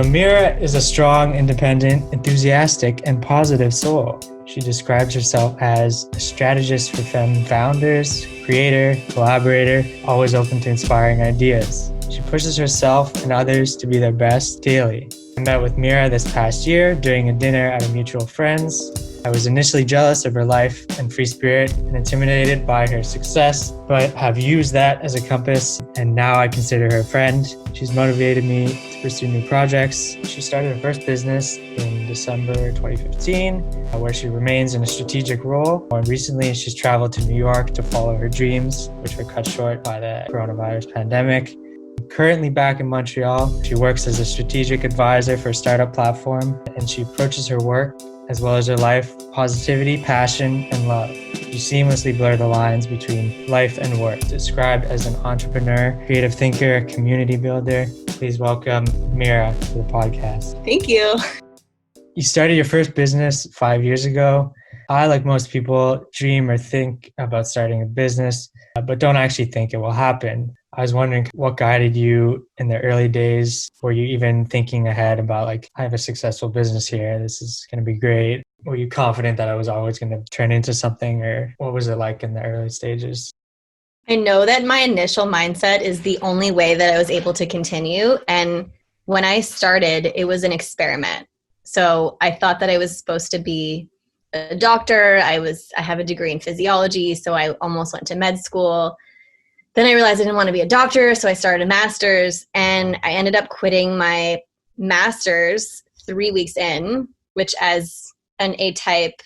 Mira is a strong, independent, enthusiastic, and positive soul. She describes herself as a strategist for femme founders, creator, collaborator, always open to inspiring ideas. She pushes herself and others to be their best daily. I met with Mira this past year during a dinner at a mutual friend's. I was initially jealous of her life and free spirit and intimidated by her success, but have used that as a compass, and now I consider her a friend. She's motivated me to pursue new projects. She started her first business in December 2015, where she remains in a strategic role. More recently, she's traveled to New York to follow her dreams, which were cut short by the coronavirus pandemic. Currently back in Montreal, she works as a strategic advisor for a startup platform, and she approaches her work as well as her life, positivity, passion, and love. You seamlessly blur the lines between life and work. Described as an entrepreneur, creative thinker, community builder. Please welcome Mira to the podcast. Thank you. You started your first business 5 years ago. I, like most people, dream or think about starting a business, but don't actually think it will happen. I was wondering what guided you in the early days. Were you even thinking ahead about I have a successful business here, this is going to be great? Were you confident that I was always going to turn into something, or what was it like in the early stages? I know that my initial mindset is the only way that I was able to continue. And when I started, it was an experiment. So I thought that I was supposed to be a doctor. I have a degree in physiology, so I almost went to med school. Then I realized I didn't want to be a doctor, so I started a master's, and I ended up quitting my master's 3 weeks in, which as an A-type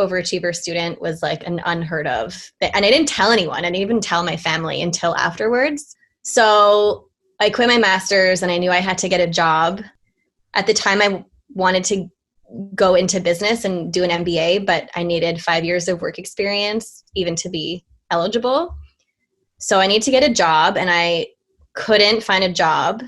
overachiever student was an unheard of. And I didn't tell anyone. I didn't even tell my family until afterwards. So I quit my master's, and I knew I had to get a job. At the time, I wanted to go into business and do an MBA, but I needed 5 years of work experience even to be eligible. So I need to get a job, and I couldn't find a job.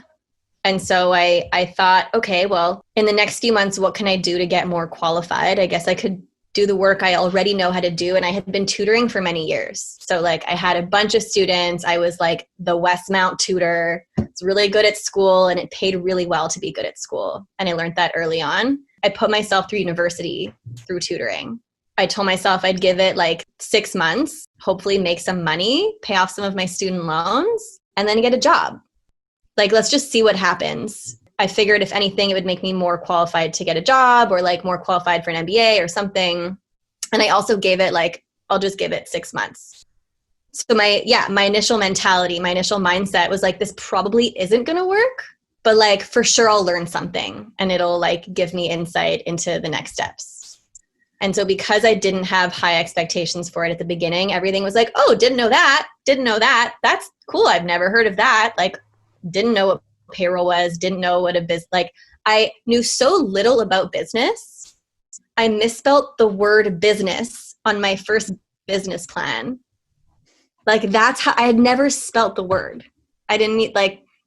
And so I thought, okay, well, in the next few months, what can I do to get more qualified? I guess I could do the work I already know how to do. And I had been tutoring for many years. So I had a bunch of students. I was the Westmount tutor. It's really good at school, and it paid really well to be good at school. And I learned that early on. I put myself through university through tutoring. I told myself I'd give it 6 months, hopefully make some money, pay off some of my student loans, and then get a job. Let's just see what happens. I figured if anything, it would make me more qualified to get a job, or more qualified for an MBA or something. And I also gave it I'll just give it 6 months. So my initial mentality, my initial mindset was this probably isn't going to work, but for sure I'll learn something, and it'll give me insight into the next steps. And so because I didn't have high expectations for it at the beginning, everything was oh, didn't know that. That's cool. I've never heard of that. Didn't know what payroll was, didn't know what a business, I knew so little about business. I misspelt the word business on my first business plan. That's how I had never spelt the word. I didn't need,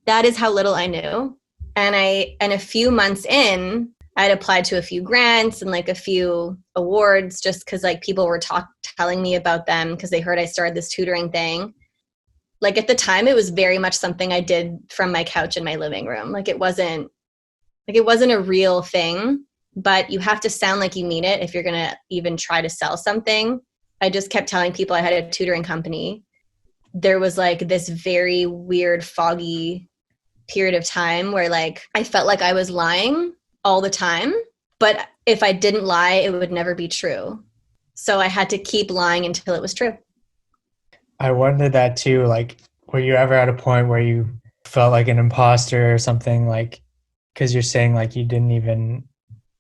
that is how little I knew. And a few months in, I'd applied to a few grants and a few awards just because people were telling me about them because they heard I started this tutoring thing. At the time, it was very much something I did from my couch in my living room. It wasn't a real thing, but you have to sound like you mean it if you're going to even try to sell something. I just kept telling people I had a tutoring company. There was this very weird, foggy period of time where I felt like I was lying all the time, but if I didn't lie, it would never be true. So I had to keep lying until it was true. I wondered that too. Were you ever at a point where you felt like an imposter or something? Because you're saying you didn't even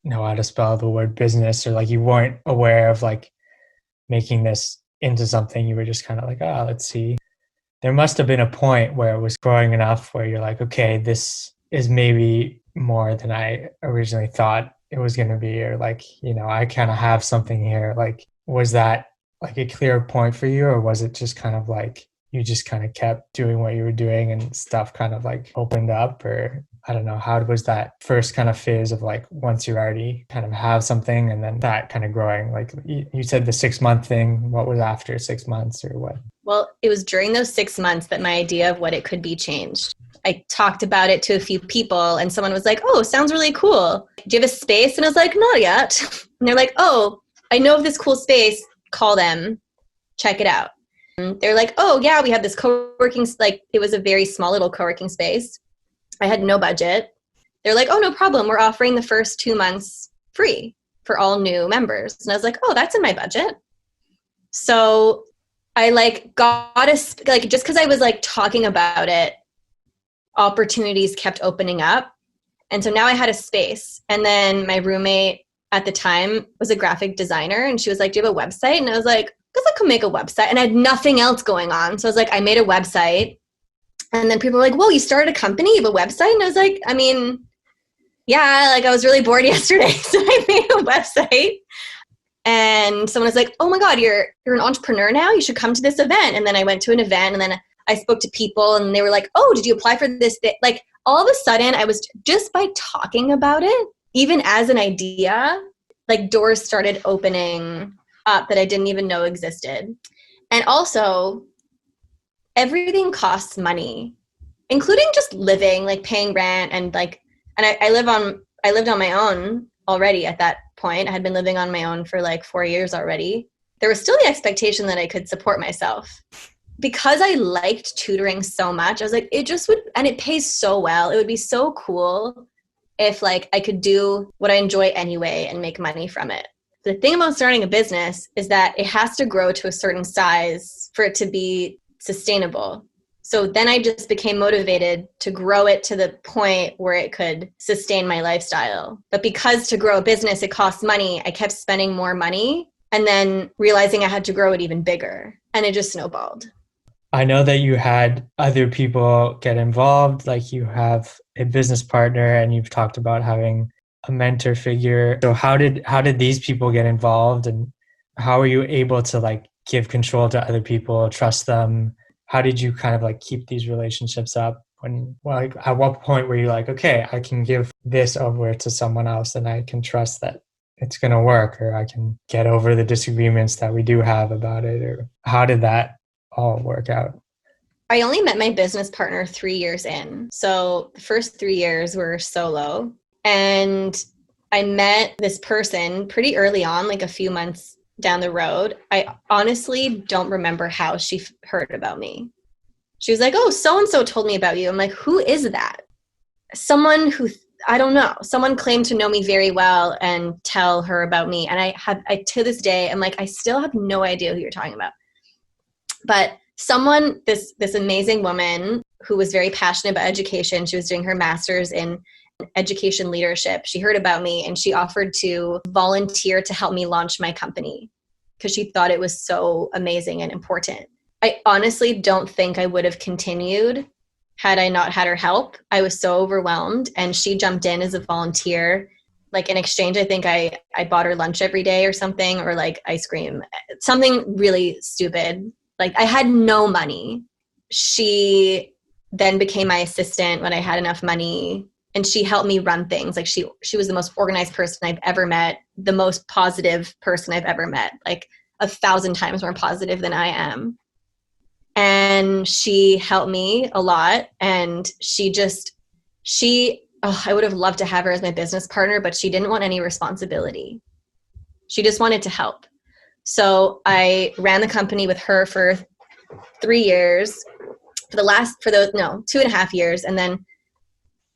know how to spell the word business, or you weren't aware of making this into something. You were just kind of oh, let's see. There must have been a point where it was growing enough where you're okay, this is maybe more than I originally thought it was going to be, or I kind of have something here. Was that a clear point for you, or was it just kind of you just kind of kept doing what you were doing and stuff kind of opened up? Or I don't know, how was that first kind of phase of once you already kind of have something and then that kind of growing? You said the 6 month thing, what was after 6 months, or what? Well, it was during those 6 months that my idea of what it could be changed. I talked about it to a few people and someone was like, oh, sounds really cool. Do you have a space? And I was like, not yet. And they're like, oh, I know of this cool space. Call them, check it out. And they're like, oh yeah, we have this co-working, like it was a very small little co-working space. I had no budget. They're like, oh, no problem. We're offering the first 2 months free for all new members. And I was like, oh, that's in my budget. So I like got like, just because I was like talking about it, opportunities kept opening up. And so now I had a space. And then my roommate at the time was a graphic designer. And she was like, do you have a website? And I was like, because I could make a website. And I had nothing else going on. So I was like, I made a website. And then people were like, whoa, you started a company? You have a website? And I was like, I mean, yeah, like I was really bored yesterday. So I made a website. And someone was like, oh my God, you're an entrepreneur now? You should come to this event. And then I went to an event and then I spoke to people and they were like, oh, did you apply for this? Like all of a sudden I was just by talking about it, even as an idea, like doors started opening up that I didn't even know existed. And also everything costs money, including just living, like paying rent and like, and I lived on my own already at that point. I had been living on my own for like 4 years already. There was still the expectation that I could support myself. Because I liked tutoring so much, I was like, it just would, and it pays so well. It would be so cool if like I could do what I enjoy anyway and make money from it. The thing about starting a business is that it has to grow to a certain size for it to be sustainable. So then I just became motivated to grow it to the point where it could sustain my lifestyle. But because to grow a business, it costs money, I kept spending more money and then realizing I had to grow it even bigger. And it just snowballed. I know that you had other people get involved, like you have a business partner and you've talked about having a mentor figure. So how did these people get involved and how were you able to like give control to other people, trust them? How did you kind of like keep these relationships up when, like, at what point were you like, okay, I can give this over to someone else and I can trust that it's going to work, or I can get over the disagreements that we do have about it? Or how did that all work out? I only met my business partner 3 years in. So the first 3 years were solo. And I met this person pretty early on, like a few months down the road. I honestly don't remember how she heard about me. She was like, oh, so-and-so told me about you. I'm like, who is that? Someone who, I don't know. Someone claimed to know me very well and tell her about me. And I to this day, I'm like, I still have no idea who you're talking about. But someone, this amazing woman who was very passionate about education, she was doing her master's in education leadership. She heard about me and she offered to volunteer to help me launch my company because she thought it was so amazing and important. I honestly don't think I would have continued had I not had her help. I was so overwhelmed and she jumped in as a volunteer. Like in exchange, I think I bought her lunch every day or something, or like ice cream, something really stupid. Like I had no money. She then became my assistant when I had enough money. And she helped me run things. Like she was the most organized person I've ever met, the most positive person I've ever met, like 1,000 times more positive than I am. And she helped me a lot. And I would have loved to have her as my business partner, but she didn't want any responsibility. She just wanted to help. So I ran the company with her for 3 years, for 2.5 years. And then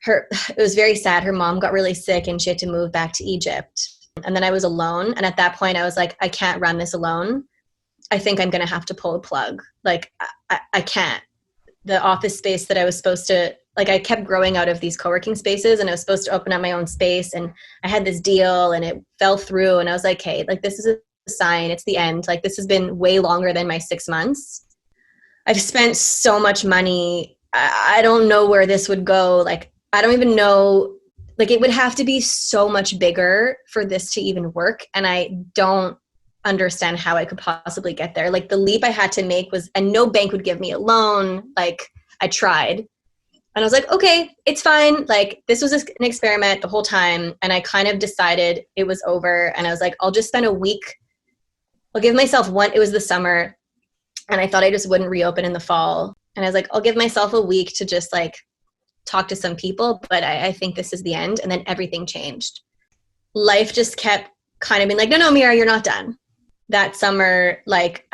it was very sad. Her mom got really sick and she had to move back to Egypt. And then I was alone. And at that point I was like, I can't run this alone. I think I'm going to have to pull a plug. Like I can't. The office space that I was supposed to, like I kept growing out of these co-working spaces and I was supposed to open up my own space and I had this deal and it fell through and I was like, hey, like this is a sign. It's the end. Like this has been way longer than my 6 months. I've spent so much money. I don't know where this would go. Like, I don't even know, like it would have to be so much bigger for this to even work. And I don't understand how I could possibly get there. Like the leap I had to make was, and no bank would give me a loan. Like I tried and I was like, okay, it's fine. Like this was an experiment the whole time. And I kind of decided it was over. And I was like, I'll just spend a week. I'll give myself it was the summer. And I thought I just wouldn't reopen in the fall. And I was like, I'll give myself a week to just like talk to some people, but I think this is the end. And then everything changed. Life just kept kind of being like, no, Mira, you're not done. That summer, like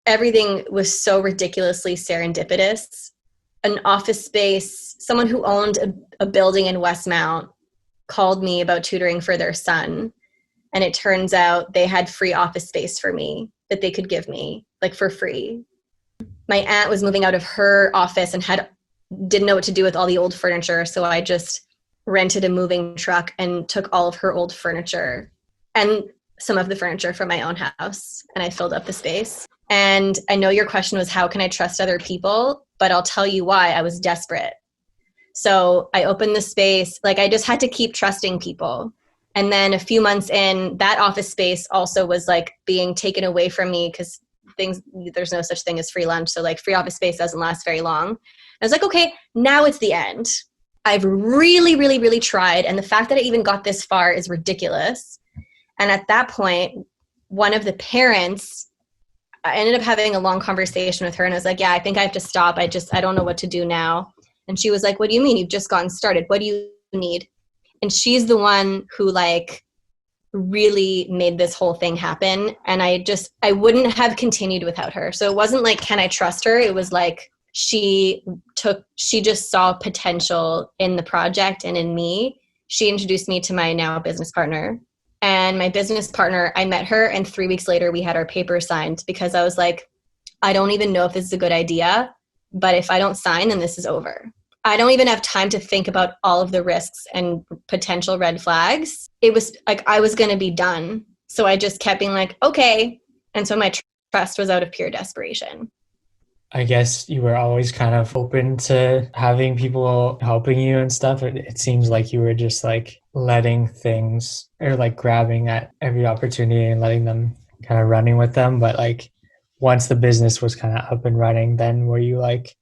everything was so ridiculously serendipitous. An office space, someone who owned a building in Westmount called me about tutoring for their son. And it turns out they had free office space for me that they could give me, like for free. My aunt was moving out of her office and didn't know what to do with all the old furniture. So I just rented a moving truck and took all of her old furniture and some of the furniture from my own house. And I filled up the space. And I know your question was, how can I trust other people? But I'll tell you why. I was desperate. So I opened the space. Like I just had to keep trusting people. And then a few months in, that office space also was like being taken away from me because there's no such thing as free lunch. So like free office space doesn't last very long. I was like, okay, now it's the end. I've really, really, really tried. And the fact that I even got this far is ridiculous. And at that point, one of the parents, I ended up having a long conversation with her and I was like, yeah, I think I have to stop. I don't know what to do now. And she was like, what do you mean? You've just gotten started. What do you need? And she's the one who like really made this whole thing happen. And I wouldn't have continued without her. So it wasn't like, can I trust her? It was like, she just saw potential in the project and in me. She introduced me to my now business partner. And my business partner, I met her and 3 weeks later we had our papers signed because I was like, I don't even know if this is a good idea, but if I don't sign, then this is over. I don't even have time to think about all of the risks and potential red flags. It was like I was going to be done. So I just kept being like, okay. And so my trust was out of pure desperation. I guess you were always kind of open to having people helping you and stuff. It seems like you were just like letting things or like grabbing at every opportunity and letting them kind of running with them. But like once the business was kind of up and running, then were you like,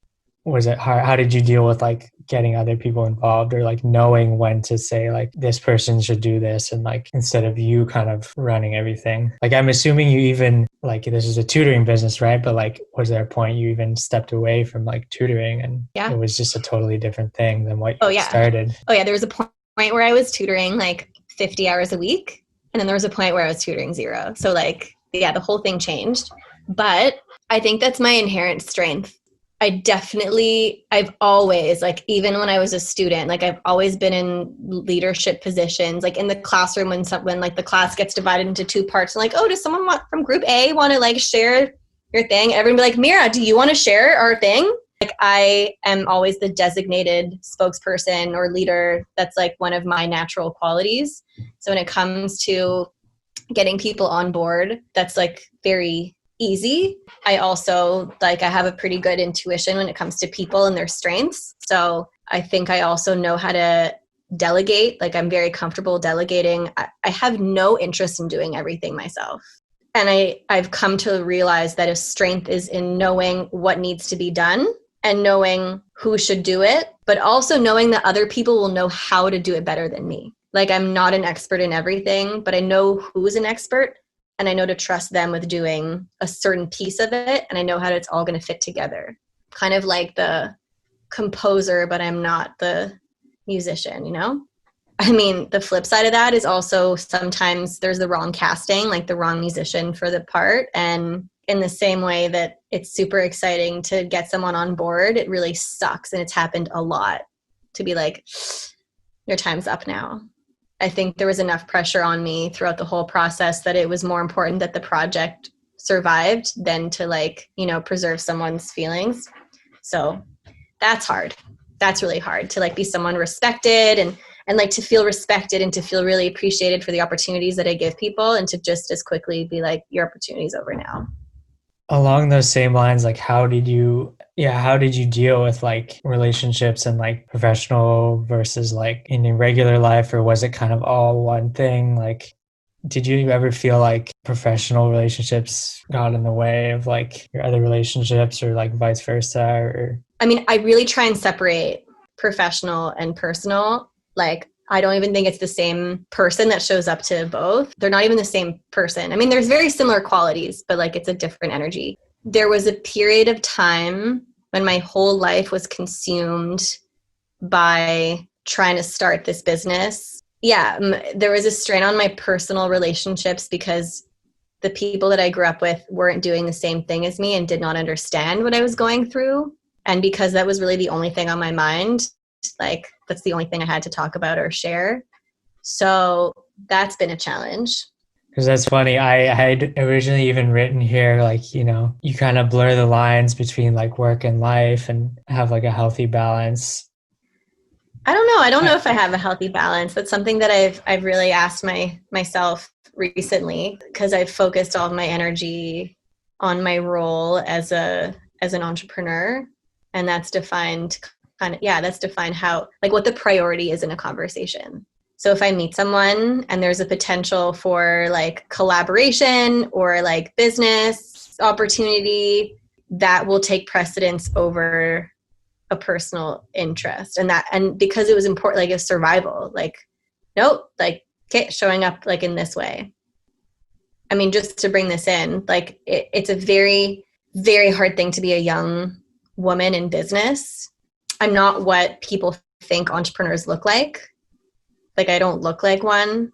was it hard? How did you deal with like getting other people involved or like knowing when to say like this person should do this and like instead of you kind of running everything? Like I'm assuming you even like this is a tutoring business, right? But like was there a point you even stepped away from like tutoring and it was just a totally different thing than what you started? Oh yeah, there was a point where I was tutoring like 50 hours a week and then there was a point where I was tutoring 0. So like yeah, the whole thing changed. But I think that's my inherent strength. I've always, like, even when I was a student, like, I've always been in leadership positions, like, in the classroom when like, the class gets divided into 2 parts, and like, oh, does someone from group A want to, like, share your thing? Everyone be like, Mira, do you want to share our thing? Like, I am always the designated spokesperson or leader. That's, like, one of my natural qualities. So when it comes to getting people on board, that's, like, very easy. I also I have a pretty good intuition when it comes to people and their strengths. So I think I also know how to delegate. Like I'm very comfortable delegating. I have no interest in doing everything myself. And I've come to realize that a strength is in knowing what needs to be done and knowing who should do it, but also knowing that other people will know how to do it better than me. Like I'm not an expert in everything, but I know who's an expert. And I know to trust them with doing a certain piece of it. And I know how it's all going to fit together. Kind of like the composer, but I'm not the musician, you know? I mean, the flip side of that is also sometimes there's the wrong casting, like the wrong musician for the part. And in the same way that it's super exciting to get someone on board, it really sucks. And it's happened a lot to be like, your time's up now. I think there was enough pressure on me throughout the whole process that it was more important that the project survived than to preserve someone's feelings. So that's hard. That's really hard to be someone respected and to feel respected and to feel really appreciated for the opportunities that I give people and to just as quickly be like, your opportunity's over now. Along those same lines, how did you deal with relationships and professional versus in your regular life, or was it kind of all one thing? Did you ever feel like professional relationships got in the way of your other relationships or vice versa? Or I mean, I really try and separate professional and personal. I don't even think it's the same person that shows up to both. They're not even the same person. I mean, there's very similar qualities, but it's a different energy. There was a period of time when my whole life was consumed by trying to start this business. Yeah, there was a strain on my personal relationships because the people that I grew up with weren't doing the same thing as me and did not understand what I was going through. And because that was really the only thing on my mind, like that's the only thing I had to talk about or share. So that's been a challenge. Because that's funny. I had originally even written here, like, you know, you kind of blur the lines between like work and life and have like a healthy balance. I don't know. I don't know if I have a healthy balance. That's something that I've really asked myself recently, because I've focused all of my energy on my role as an entrepreneur, and that's defined how, like, what the priority is in a conversation. So if I meet someone and there's a potential for like collaboration or like business opportunity, that will take precedence over a personal interest. And because it was important, like, a survival, like, nope, like, okay, showing up like in this way. I mean, just to bring this in, like, it's a very, very hard thing to be a young woman in business. I'm not what people think entrepreneurs look like. Like, I don't look like one.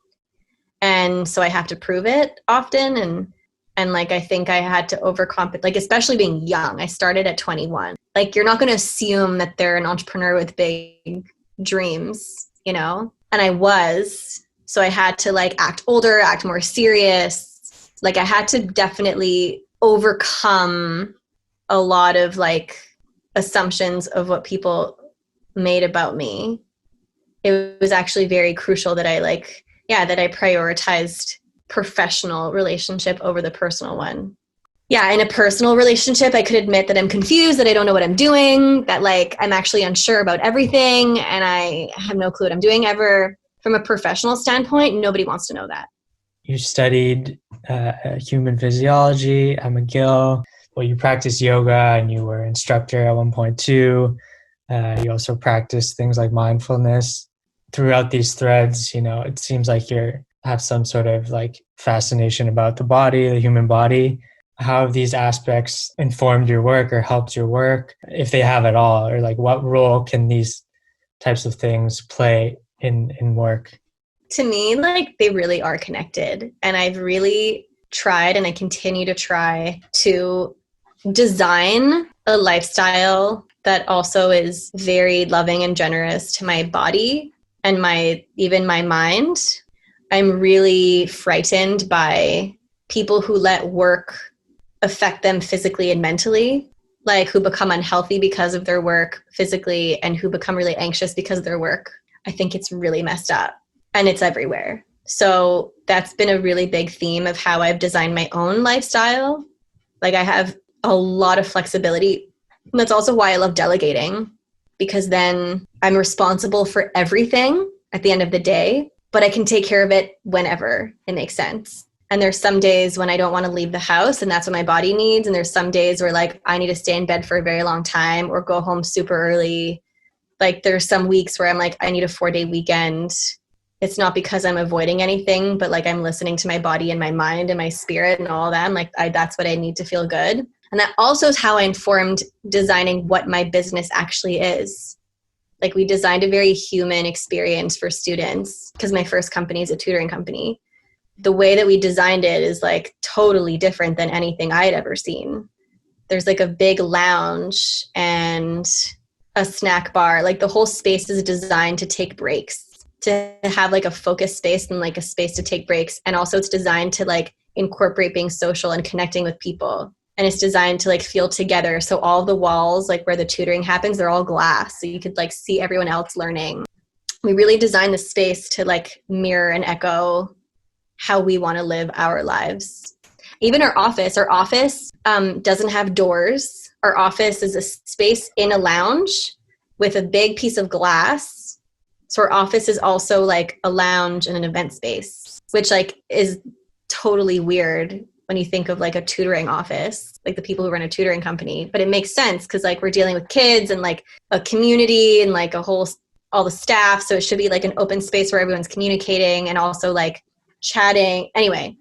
And so I have to prove it often. And like, I think I had to overcompensate, like, especially being young. I started at 21. Like, you're not going to assume that they're an entrepreneur with big dreams, you know? And I was, so I had to like act older, act more serious. Like, I had to definitely overcome a lot of like assumptions of what people made about me. It was actually very crucial that that I prioritized professional relationship over the personal one. Yeah, in a personal relationship, I could admit that I'm confused, that I don't know what I'm doing, that like I'm actually unsure about everything and I have no clue what I'm doing ever. From a professional standpoint, nobody wants to know that. You studied human physiology at McGill. Well, you practiced yoga and you were instructor at one point too. You also practiced things like mindfulness. Throughout these threads, you know, it seems like you have some sort of like fascination about the body, the human body. How have these aspects informed your work or helped your work, if they have at all? Or like, what role can these types of things play in work? To me, like, they really are connected. And I've really tried, and I continue to try, to design a lifestyle that also is very loving and generous to my body and even my mind. I'm really frightened by people who let work affect them physically and mentally, like who become unhealthy because of their work physically and who become really anxious because of their work. I think it's really messed up and it's everywhere. So that's been a really big theme of how I've designed my own lifestyle. Like, I have a lot of flexibility. And that's also why I love delegating, because then I'm responsible for everything at the end of the day, but I can take care of it whenever it makes sense. And there's some days when I don't want to leave the house and that's what my body needs. And there's some days where like I need to stay in bed for a very long time or go home super early. Like, there's some weeks where I'm like, I need a 4-day weekend. It's not because I'm avoiding anything, but like I'm listening to my body and my mind and my spirit and all that. I'm like, that's what I need to feel good. And that also is how I informed designing what my business actually is. Like, we designed a very human experience for students because my first company is a tutoring company. The way that we designed it is like totally different than anything I had ever seen. There's like a big lounge and a snack bar. Like, the whole space is designed to take breaks, to have like a focus space and like a space to take breaks. And also it's designed to like incorporate being social and connecting with people. And it's designed to like feel together. So all the walls, like where the tutoring happens, they're all glass. So you could like see everyone else learning. We really designed the space to like mirror and echo how we want to live our lives. Even our office doesn't have doors. Our office is a space in a lounge with a big piece of glass. So our office is also like a lounge and an event space, which like is totally weird when you think of like a tutoring office, like the people who run a tutoring company. But it makes sense because like we're dealing with kids and like a community and like all the staff. So it should be like an open space where everyone's communicating and also like chatting. Anyway,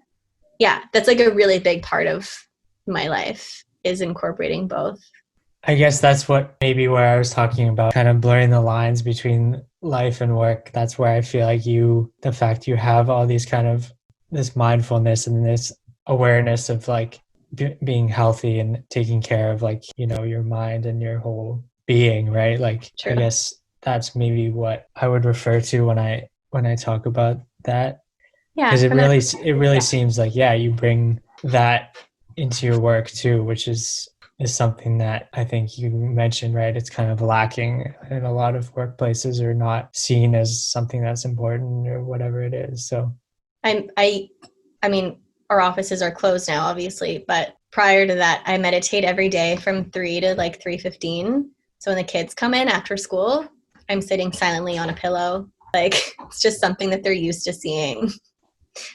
yeah, that's like a really big part of my life, is incorporating both. I guess that's what maybe where I was talking about kind of blurring the lines between life and work. That's where I feel like the fact you have all these kind of this mindfulness and this awareness of like being healthy and taking care of like, your mind and your whole being, right? Like, I True. guess that's maybe what I would refer to when I talk about that. Yeah, Because it from that. really seems like, yeah, you bring that into your work too, which is something that I think you mentioned, right? It's kind of lacking in a lot of workplaces, or not seen as something that's important or whatever it is. So I mean, our offices are closed now, obviously, but prior to that, I meditate every day from 3 to like 3:15. So when the kids come in after school, I'm sitting silently on a pillow. Like it's just something that they're used to seeing.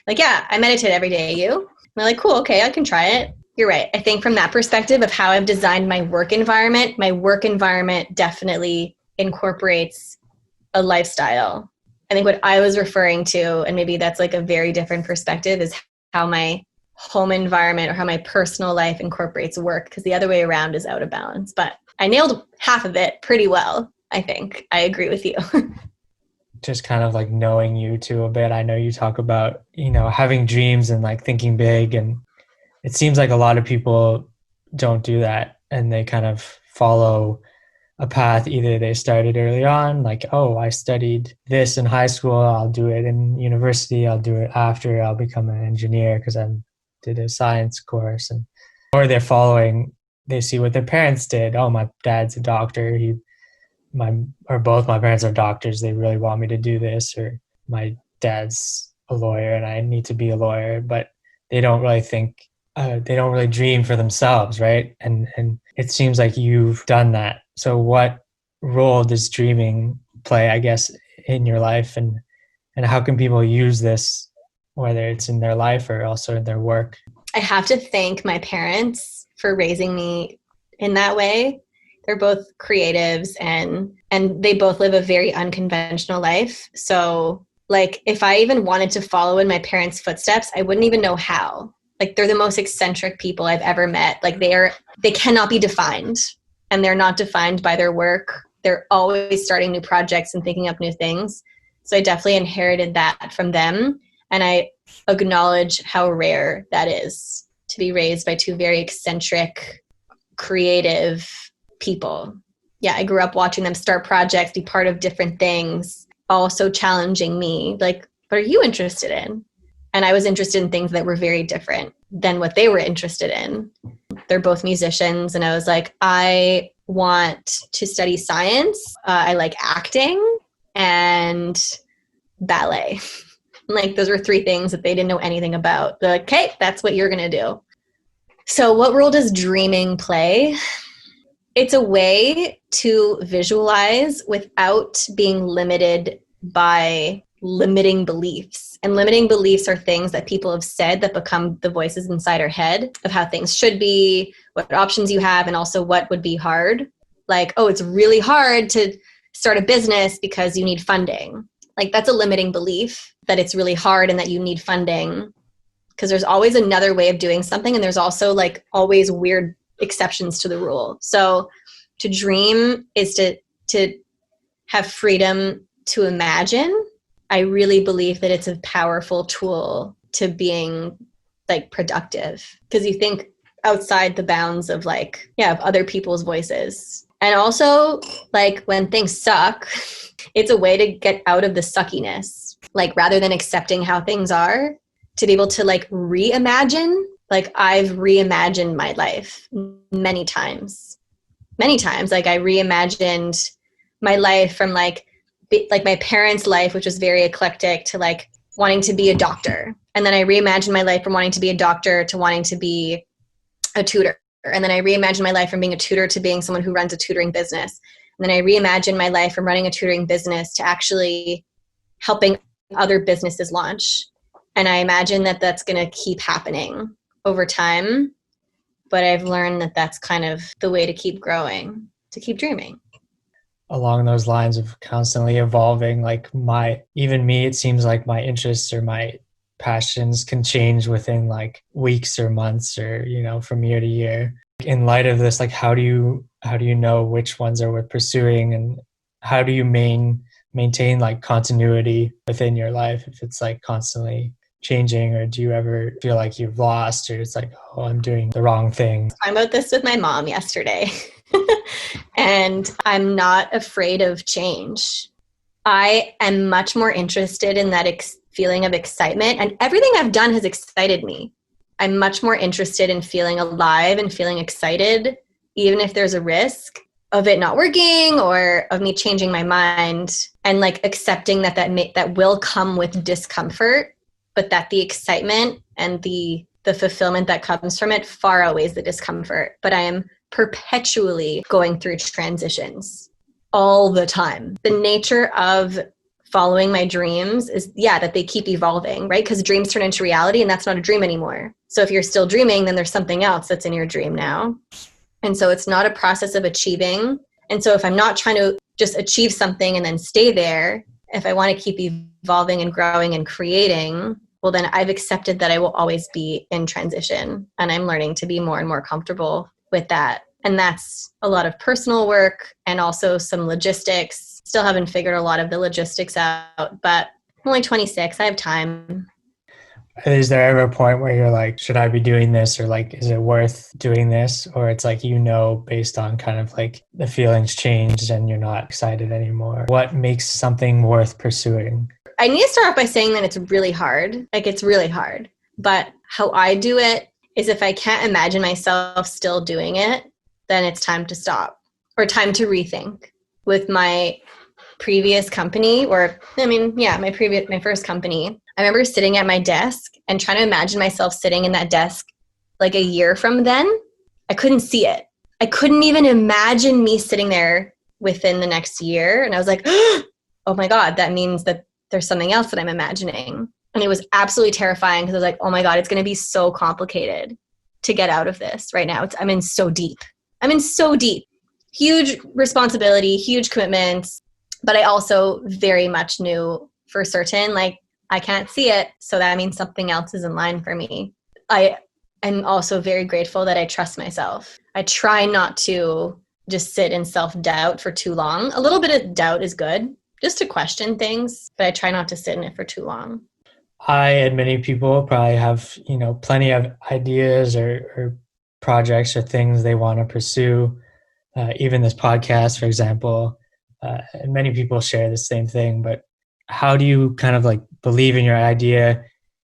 Like, yeah, I meditate every day. You? And they're like, cool, okay, I can try it. You're right. I think from that perspective of how I've designed my work environment definitely incorporates a lifestyle. I think what I was referring to, and maybe that's like a very different perspective, is how my home environment or how my personal life incorporates work, because the other way around is out of balance. But I nailed half of it pretty well, I think. I agree with you. just kind of like knowing you too a bit. I know you talk about, having dreams and like thinking big, and it seems like a lot of people don't do that, and they kind of follow a path. Either they started early on, like, oh, I studied this in high school, I'll do it in university, I'll do it after, I'll become an engineer because I did a science course, and or they see what their parents did. Oh, my dad's a doctor, both my parents are doctors, they really want me to do this, or my dad's a lawyer and I need to be a lawyer. But they don't really they don't really dream for themselves, right? And it seems like you've done that. So what role does dreaming play, I guess, in your life, and how can people use this, whether it's in their life or also in their work? I have to thank my parents for raising me in that way. They're both creatives and they both live a very unconventional life. So like if I even wanted to follow in my parents' footsteps, I wouldn't even know how. Like they're the most eccentric people I've ever met. Like they cannot be defined, and they're not defined by their work. They're always starting new projects and thinking up new things. So I definitely inherited that from them. And I acknowledge how rare that is to be raised by two very eccentric, creative people. Yeah, I grew up watching them start projects, be part of different things, also challenging me. Like, what are you interested in? And I was interested in things that were very different than what they were interested in. They're both musicians. And I was like, I want to study science. I like acting and ballet. Like those were three things that they didn't know anything about. They're like, okay, that's what you're going to do. So what role does dreaming play? It's a way to visualize without being limited by limiting beliefs. And limiting beliefs are things that people have said that become the voices inside our head of how things should be, what options you have, and also what would be hard. Like, oh, it's really hard to start a business because you need funding. Like that's a limiting belief, that it's really hard and that you need funding, because there's always another way of doing something. And there's also like always weird exceptions to the rule. So to dream is to have freedom to imagine. I really believe that it's a powerful tool to being like productive, because you think outside the bounds of like, yeah, of other people's voices. And also like when things suck, it's a way to get out of the suckiness. Like rather than accepting how things are, to be able to like reimagine. Like I've reimagined my life many times. Like I reimagined my life from like my parents' life, which was very eclectic, to like wanting to be a doctor. And then I reimagined my life from wanting to be a doctor to wanting to be a tutor. And then I reimagined my life from being a tutor to being someone who runs a tutoring business. And then I reimagined my life from running a tutoring business to actually helping other businesses launch. And I imagine that that's going to keep happening over time. But I've learned that that's kind of the way to keep growing, to keep dreaming. Along those lines of constantly evolving, like even me, it seems like my interests or my passions can change within like weeks or months or, from year to year. In light of this, like how do you know which ones are worth pursuing, and how do you maintain like continuity within your life if it's like constantly changing? Or do you ever feel like you've lost, or it's like, oh, I'm doing the wrong thing? I talked about this with my mom yesterday. And I'm not afraid of change. I am much more interested in that feeling of excitement, and everything I've done has excited me. I'm much more interested in feeling alive and feeling excited, even if there's a risk of it not working or of me changing my mind, and like accepting that will come with discomfort, but that the excitement and the fulfillment that comes from it far outweighs the discomfort. But I am perpetually going through transitions all the time. The nature of following my dreams is, that they keep evolving, right? Because dreams turn into reality, and that's not a dream anymore. So if you're still dreaming, then there's something else that's in your dream now. And so it's not a process of achieving. And so if I'm not trying to just achieve something and then stay there, if I want to keep evolving and growing and creating, well, then I've accepted that I will always be in transition. And I'm learning to be more and more comfortable with that. And that's a lot of personal work and also some logistics. Still haven't figured a lot of the logistics out, but I'm only 26. I have time. Is there ever a point where you're like, should I be doing this? Or like, is it worth doing this? Or it's like, based on kind of like the feelings changed and you're not excited anymore. What makes something worth pursuing? I need to start off by saying that it's really hard. Like, it's really hard. But how I do it is, if I can't imagine myself still doing it, then it's time to stop or time to rethink. With my previous company, my first company, I remember sitting at my desk and trying to imagine myself sitting in that desk like a year from then. I couldn't see it. I couldn't even imagine me sitting there within the next year. And I was like, oh my God, that means that there's something else that I'm imagining. And it was absolutely terrifying, because I was like, oh my God, it's going to be so complicated to get out of this right now. I'm in so deep. Huge responsibility, huge commitments. But I also very much knew for certain, like, I can't see it, so that means something else is in line for me. I am also very grateful that I trust myself. I try not to just sit in self-doubt for too long. A little bit of doubt is good, just to question things, but I try not to sit in it for too long. I and many people probably have, plenty of ideas or projects or things they want to pursue. Even this podcast, for example, and many people share the same thing. But how do you kind of like believe in your idea,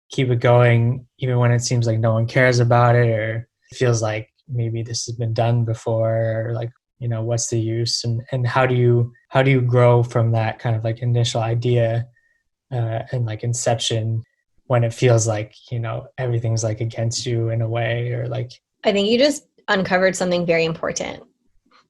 keep it going, even when it seems like no one cares about it, or it feels like maybe this has been done before, or like, what's the use? And how do you grow from that kind of like initial idea and like inception, when it feels like, everything's like against you in a way? Or like, I think you just uncovered something very important.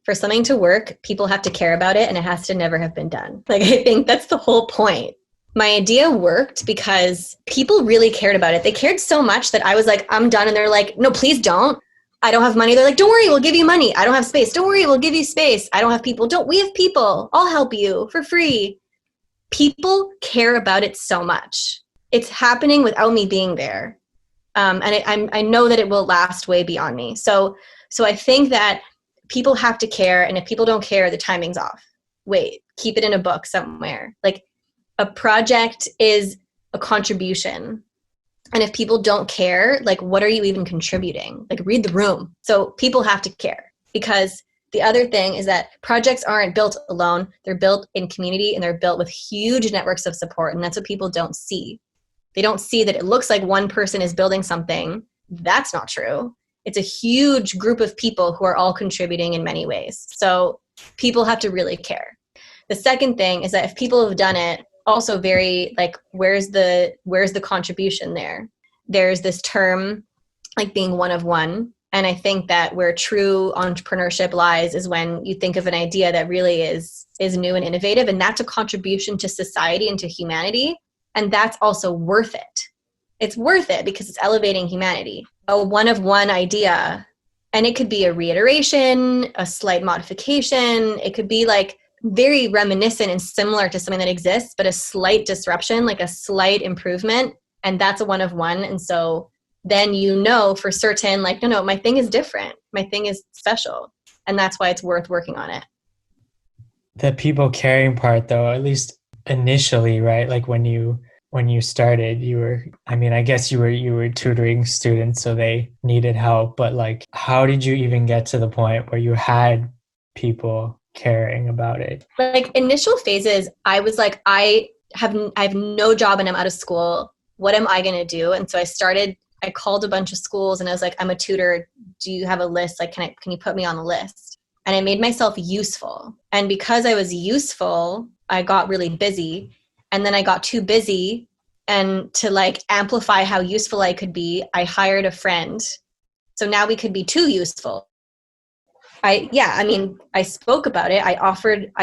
For something to work, people have to care about it, and it has to never have been done. Like, I think that's the whole point. My idea worked because people really cared about it. They cared so much that I was like, I'm done. And they're like, no, please don't. I don't have money. They're like, don't worry, we'll give you money. I don't have space. Don't worry, we'll give you space. I don't have people. We have people. I'll help you for free. People care about it so much. It's happening without me being there. I know that it will last way beyond me. So I think that people have to care. And if people don't care, the timing's off. Wait, keep it in a book somewhere. Like, a project is a contribution. And if people don't care, like, what are you even contributing? Like, read the room. So people have to care, because the other thing is that projects aren't built alone. They're built in community, and they're built with huge networks of support. And that's what people don't see. They don't see that it looks like one person is building something. That's not true. It's a huge group of people who are all contributing in many ways. So people have to really care. The second thing is that if people have done it, also very like, where's the contribution there? There's this term like being one of one. And I think that where true entrepreneurship lies is when you think of an idea that really is new and innovative, and that's a contribution to society and to humanity. And that's also worth it. It's worth it because it's elevating humanity. A one of one idea, and it could be a reiteration, a slight modification. It could be like very reminiscent and similar to something that exists, but a slight disruption, like a slight improvement. And that's a one of one. And so then for certain, like, no, my thing is different. my thing is special, and that's why it's worth working on it. The people caring part, though, at least initially, right? Like when you started, you were, I mean, I guess you were tutoring students, so they needed help, but like, how did you even get to the point where you had people caring about it? Like initial phases, I was like, I have no job and I'm out of school. What am I going to do? And so I called a bunch of schools and I was like, I'm a tutor. Do you have a list? Like, can you put me on the list? And I made myself useful. And because I was useful, I got really busy. And then I got too busy, and to like amplify how useful I could be, I hired a friend. So now we could be too useful. I spoke about it. I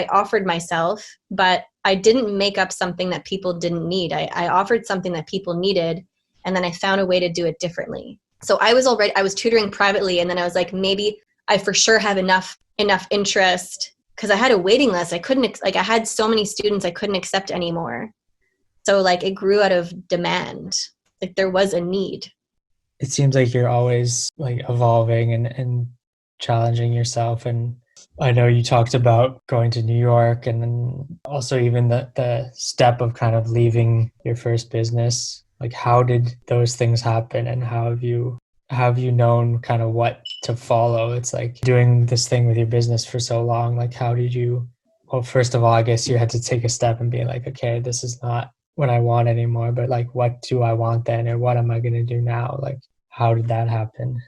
offered myself, but I didn't make up something that people didn't need. I offered something that people needed, and then I found a way to do it differently. So I was tutoring privately, and then I was like, maybe I for sure have enough interest, because I had a waiting list. I had so many students I couldn't accept anymore. So like it grew out of demand. Like there was a need. It seems like you're always like evolving and challenging yourself. And I know you talked about going to New York, and then also even the step of kind of leaving your first business. Like, how did those things happen, and how have you known kind of what to follow? It's like doing this thing with your business for so long. Like, how did you, well, first of all, I guess you had to take a step and be like, okay, this is not what I want anymore, but like, what do I want then? Or what am I going to do now? Like, how did that happen?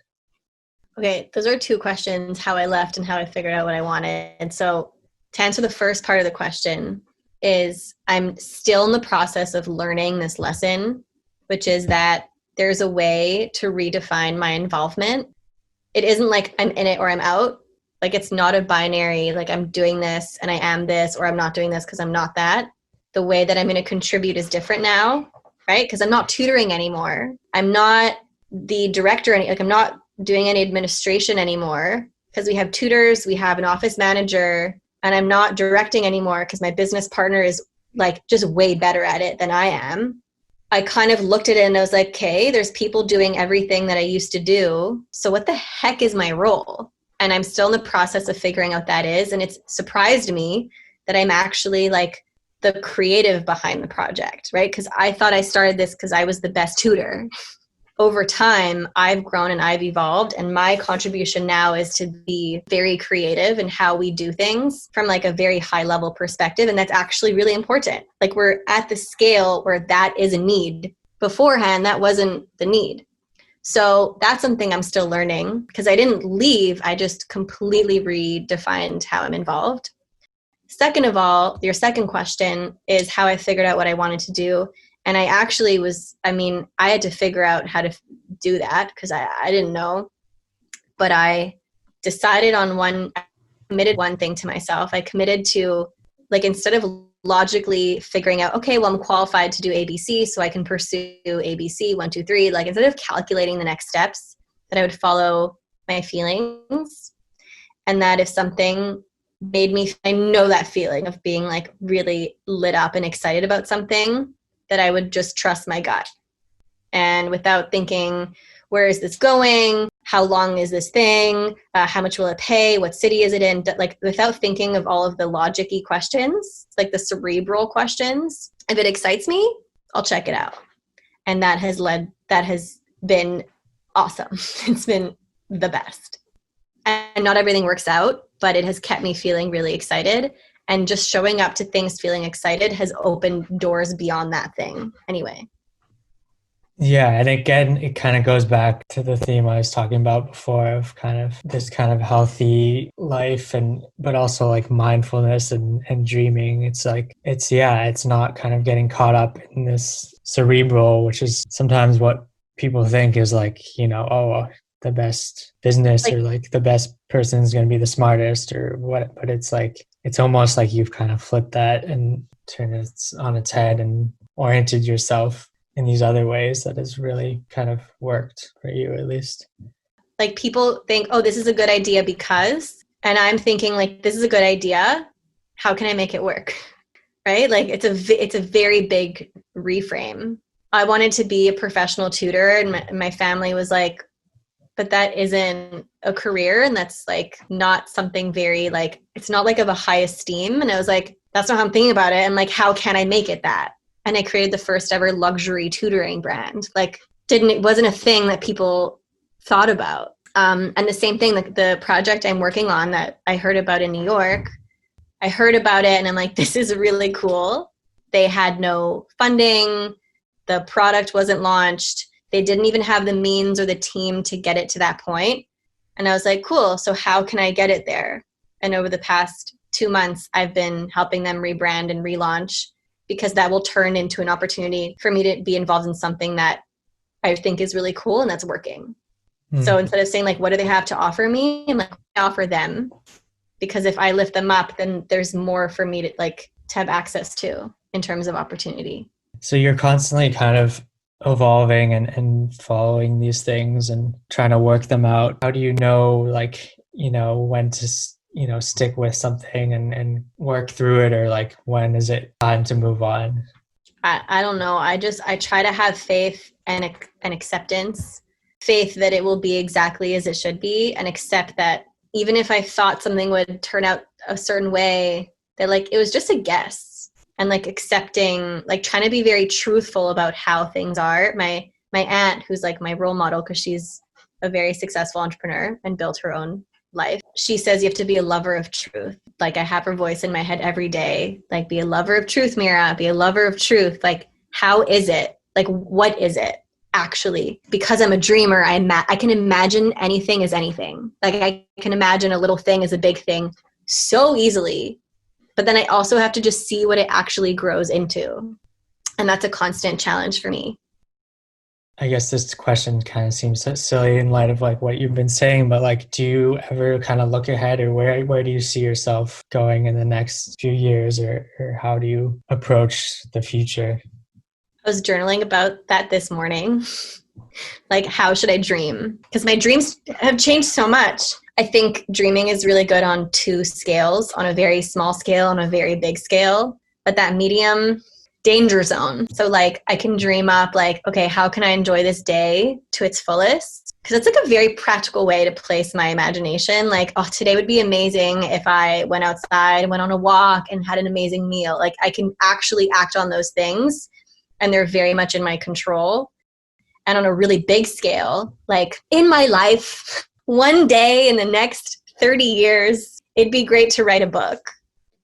Okay, those are two questions, how I left and how I figured out what I wanted. And so to answer the first part of the question is I'm still in the process of learning this lesson, which is that there's a way to redefine my involvement. It isn't like I'm in it or I'm out. Like it's not a binary, like I'm doing this and I am this, or I'm not doing this because I'm not that. The way that I'm going to contribute is different now, right? Because I'm not tutoring anymore. I'm not the director, I'm not doing any administration anymore because we have tutors, we have an office manager, and I'm not directing anymore because my business partner is like just way better at it than I am. I kind of looked at it and I was like, okay, there's people doing everything that I used to do. So what the heck is my role? And I'm still in the process of figuring out that is. And it's surprised me that I'm actually like the creative behind the project, right? Because I thought I started this because I was the best tutor. Over time, I've grown and I've evolved, and my contribution now is to be very creative in how we do things from like a very high level perspective. And that's actually really important. Like we're at the scale where that is a need. Beforehand, that wasn't the need. So that's something I'm still learning because I didn't leave. I just completely redefined how I'm involved. Second of all, your second question is how I figured out what I wanted to do. And I actually I had to figure out how to do that because I didn't know. But I decided on I committed one thing to myself. I committed to, like, instead of logically figuring out, okay, well, I'm qualified to do ABC, so I can pursue ABC, 1, 2, 3. Like, instead of calculating the next steps, that I would follow my feelings. And that if something made me, I know that feeling of being like really lit up and excited about something, that I would just trust my gut. And without thinking, where is this going? How long is this thing? How much will it pay? What city is it in? Like without thinking of all of the logic-y questions, like the cerebral questions, if it excites me, I'll check it out. And that has been awesome. It's been the best. And not everything works out, but it has kept me feeling really excited. And just showing up to things feeling excited has opened doors beyond that thing anyway. Yeah. And again, it kind of goes back to the theme I was talking about before of kind of this kind of healthy life but also like mindfulness and dreaming. It's like, it's not kind of getting caught up in this cerebral, which is sometimes what people think is like, the best business or like the best person is going to be the smartest or what, but it's like, it's almost like you've kind of flipped that and turned it on its head and oriented yourself in these other ways that has really kind of worked for you, at least. Like people think, oh, this is a good idea because, and I'm thinking like, this is a good idea. How can I make it work? Right? Like it's a very big reframe. I wanted to be a professional tutor, and my family was like, but that isn't a career. And that's like not something very like, it's not like of a high esteem. And I was like, that's not how I'm thinking about it. And like, how can I make it that? And I created the first ever luxury tutoring brand. Like it wasn't a thing that people thought about. And the same thing, like the project I'm working on that I heard about in New York, I heard about it and I'm like, this is really cool. They had no funding. The product wasn't launched. They didn't even have the means or the team to get it to that point. And I was like, cool. So how can I get it there? And over the past 2 months, I've been helping them rebrand and relaunch, because that will turn into an opportunity for me to be involved in something that I think is really cool and that's working. So instead of saying like, what do they have to offer me? I'm like, I offer them, because if I lift them up, then there's more for me to like to have access to in terms of opportunity. So you're constantly kind of evolving and following these things and trying to work them out. How do you know, like, when to, stick with something and work through it, or like, when is it time to move on? I don't know. I try to have faith and acceptance. Faith that it will be exactly as it should be, and accept that even if I thought something would turn out a certain way, that like it was just a guess, and like accepting, like trying to be very truthful about how things are. My aunt, who's like my role model because she's a very successful entrepreneur and built her own life, she says you have to be a lover of truth. Like I have her voice in my head every day, like be a lover of truth, Mira, be a lover of truth. Like how is it? Like what is it? Actually, because I'm a dreamer, I can imagine anything as anything. Like I can imagine a little thing as a big thing so easily, but then I also have to just see what it actually grows into. And that's a constant challenge for me. I guess this question kind of seems so silly in light of like what you've been saying, but like, do you ever kind of look ahead, or where do you see yourself going in the next few years, or how do you approach the future? I was journaling about that this morning. Like, how should I dream? Because my dreams have changed so much. I think dreaming is really good on 2 scales, on a very small scale, on a very big scale, but that medium danger zone. So like I can dream up like, okay, how can I enjoy this day to its fullest? Because it's like a very practical way to place my imagination. Like, oh, today would be amazing if I went outside, went on a walk and had an amazing meal. Like I can actually act on those things, and they're very much in my control. And on a really big scale, like in my life, one day in the next 30 years, it'd be great to write a book.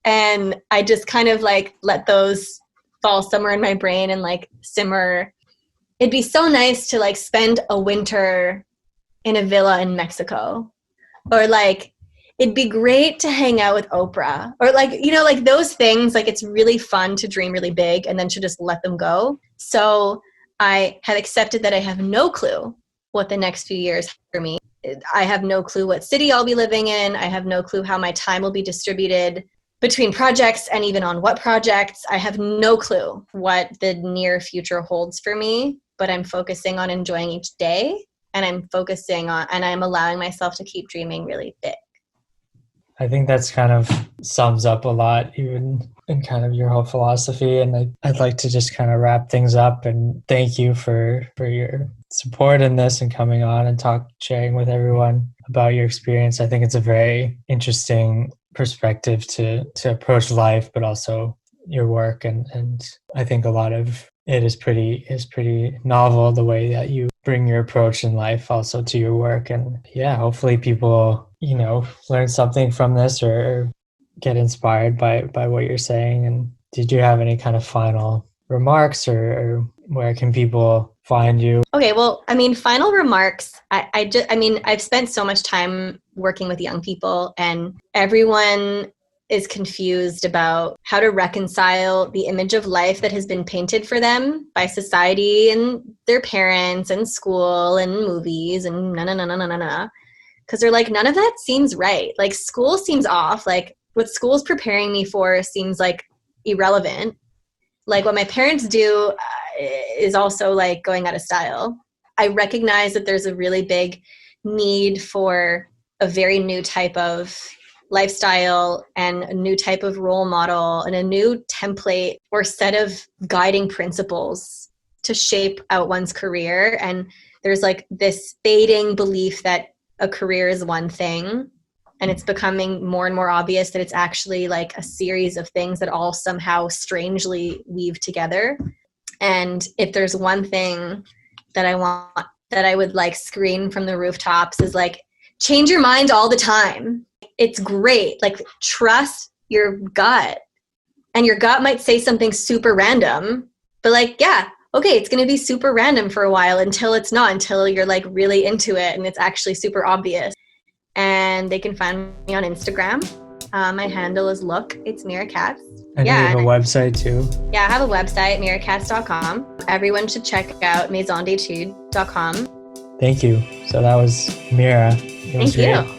And I just kind of like let those fall somewhere in my brain and like simmer. It'd be so nice to like spend a winter in a villa in Mexico, or like it'd be great to hang out with Oprah, or like, like those things. Like it's really fun to dream really big and then to just let them go. So I have accepted that I have no clue what the next few years for me. I have no clue what city I'll be living in. I have no clue how my time will be distributed between projects, and even on what projects. I have no clue what the near future holds for me, but I'm focusing on enjoying each day, and I'm allowing myself to keep dreaming really big. I think that's kind of sums up a lot, even in kind of your whole philosophy. And I'd like to just kind of wrap things up and thank you for your support in this and coming on and sharing with everyone about your experience. I think it's a very interesting perspective to approach life, but also your work. And I think a lot of it is pretty novel, the way that you bring your approach in life also to your work. And yeah, hopefully people, learn something from this or get inspired by what you're saying. And did you have any kind of final remarks, or where can people find you? Okay, well, final remarks. I've spent so much time working with young people, and everyone is confused about how to reconcile the image of life that has been painted for them by society and their parents and school and movies and na. Because they're like, none of that seems right. Like school seems off. Like what school's preparing me for seems like irrelevant. Like what my parents do is also like going out of style. I recognize that there's a really big need for a very new type of lifestyle and a new type of role model and a new template or set of guiding principles to shape out one's career. And there's like this fading belief that a career is one thing, and it's becoming more and more obvious that it's actually like a series of things that all somehow strangely weave together. And if there's one thing that I would like scream from the rooftops is like, change your mind all the time. It's great. Like, trust your gut. And your gut might say something super random, but like, yeah, okay, it's going to be super random for a while until it's not, until you're like really into it and it's actually super obvious. And they can find me on Instagram. My handle is it's Mira Katz. And you have a website too. Yeah, I have a website, mirakatz.com. Everyone should check out maisondetude.com. Thank you. So that was Mira. It was Thank you.